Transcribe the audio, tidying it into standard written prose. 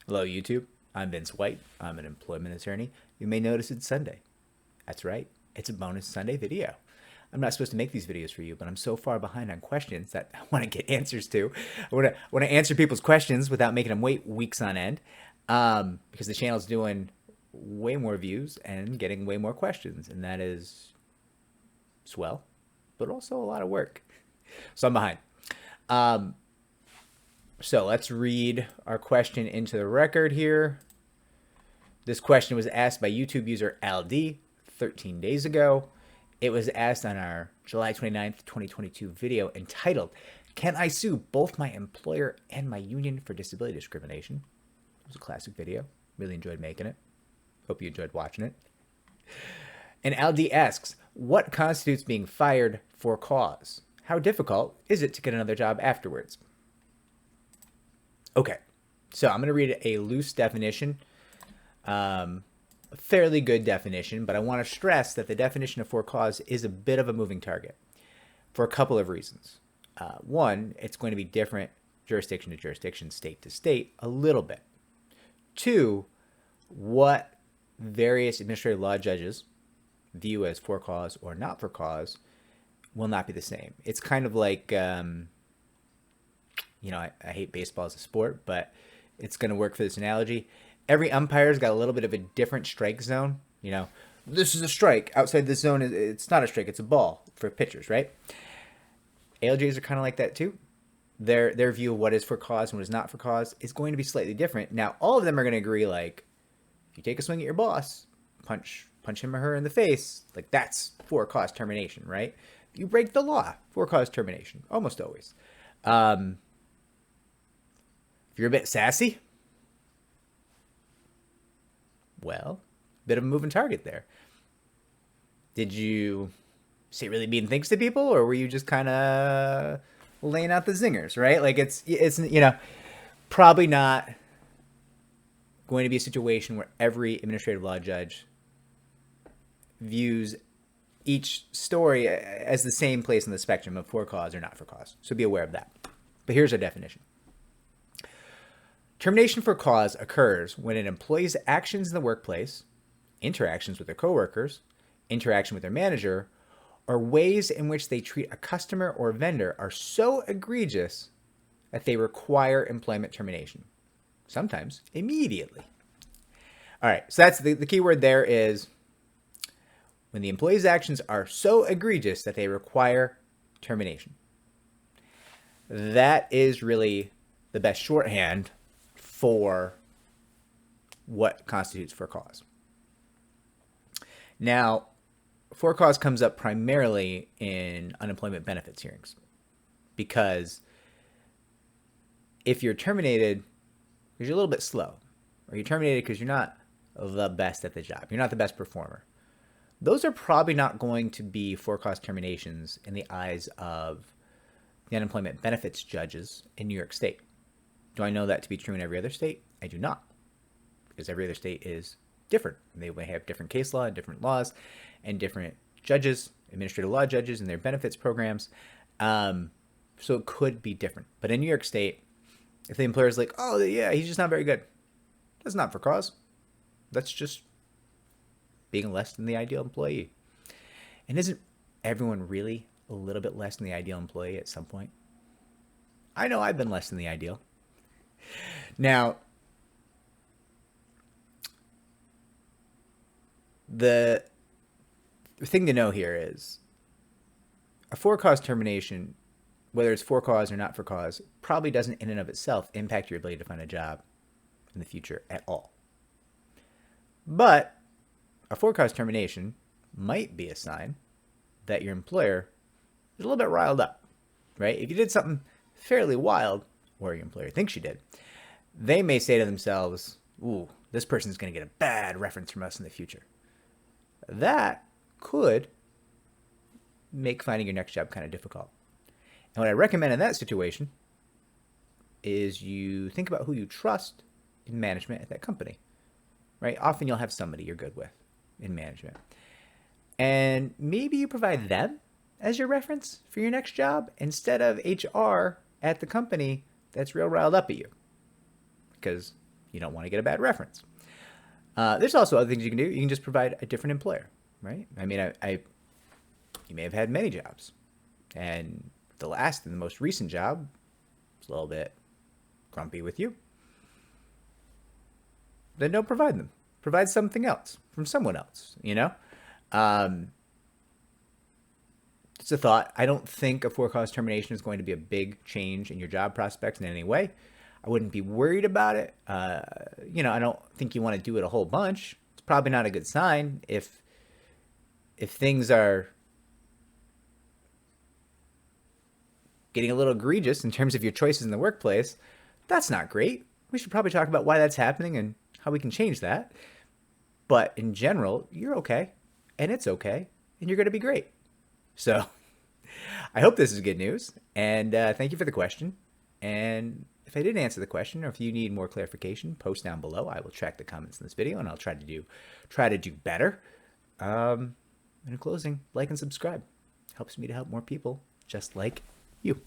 Hello, YouTube. I'm Vince White. I'm an employment attorney. You may notice it's Sunday. That's right. It's a bonus Sunday video. I'm not supposed to make these videos for you, but I'm so far behind on questions that I want to get answers to. I want to answer people's questions without making them wait weeks on end, because the channel's doing way more views and getting way more questions, and that is swell, but also a lot of work. So I'm behind. So let's read our question into the record here. This question was asked by YouTube user LD 13 days ago. It was asked on our July 29th, 2022 video entitled, "Can I sue both my employer and my union for disability discrimination?" It was a classic video. Really enjoyed making it. Hope you enjoyed watching it. And LD asks, what constitutes being fired for cause? How difficult is it to get another job afterwards? Okay, so I'm going to read a loose definition, a fairly good definition, but I want to stress that the definition of for cause is a bit of a moving target for a couple of reasons. One, it's going to be different jurisdiction to jurisdiction, state to state, a little bit. Two, what various administrative law judges view as for cause or not for cause will not be the same. It's kind of like... I hate baseball as a sport, but it's going to work for this analogy. Every umpire's got a little bit of a different strike zone. This is a strike. Outside this zone, it's not a strike. It's a ball for pitchers, right? ALJs are kind of like that too. Their view of what is for cause and what is not for cause is going to be slightly different. Now, all of them are going to agree, like, if you take a swing at your boss, punch him or her in the face, like that's for cause termination, right? If you break the law, for cause termination, almost always. If you're a bit sassy, well, bit of a moving target there. Did you say really mean things to people, or were you just kind of laying out the zingers, right? Like it's probably not going to be a situation where every administrative law judge views each story as the same place in the spectrum of for cause or not for cause. So be aware of that. But here's our definition. Termination for cause occurs when an employee's actions in the workplace, interactions with their coworkers, interaction with their manager, or ways in which they treat a customer or vendor are so egregious that they require employment termination, sometimes immediately. All right, so that's the key word there is when the employee's actions are so egregious that they require termination. That is really the best shorthand for what constitutes for cause. Now, for cause comes up primarily in unemployment benefits hearings, because if you're terminated because you're a little bit slow, or you're terminated because you're not the best at the job, you're not the best performer, those are probably not going to be for cause terminations in the eyes of the unemployment benefits judges in New York State. Do I know that to be true in every other state? I do not, because every other state is different. They may have different case law, different laws, and different judges, administrative law judges, and their benefits programs. So it could be different. But in New York State, if the employer is like, oh, yeah, he's just not very good, that's not for cause. That's just being less than the ideal employee. And isn't everyone really a little bit less than the ideal employee at some point? I know I've been less than the ideal. Now, the thing to know here is a for cause termination, whether it's for cause or not for cause, probably doesn't in and of itself impact your ability to find a job in the future at all. But a for cause termination might be a sign that your employer is a little bit riled up, right? If you did something fairly wild, or your employer thinks you did, they may say to themselves, ooh, this person's going to get a bad reference from us in the future. That could make finding your next job kind of difficult. And what I recommend in that situation is you think about who you trust in management at that company, right? Often you'll have somebody you're good with in management. And maybe you provide them as your reference for your next job instead of HR at the company that's real riled up at you. Because, you don't want to get a bad reference. There's also other things you can do. You can just provide a different employer, right? I mean, you may have had many jobs, and the last and the most recent job was a little bit grumpy with you. Then don't provide them. Provide something else from someone else, you know? It's a thought. I don't think a for-cause termination is going to be a big change in your job prospects in any way. I wouldn't be worried about it. You know, I don't think you want to do it a whole bunch. It's probably not a good sign if things are getting a little egregious in terms of your choices in the workplace. That's not great. We should probably talk about why that's happening and how we can change that. But in general, you're okay, and it's okay, and you're going to be great. So I hope this is good news, and thank you for the question. And if I didn't answer the question, or if you need more clarification, post down below. I will track the comments in this video, and I'll try to do better. And in closing, like and subscribe. Helps me to help more people just like you.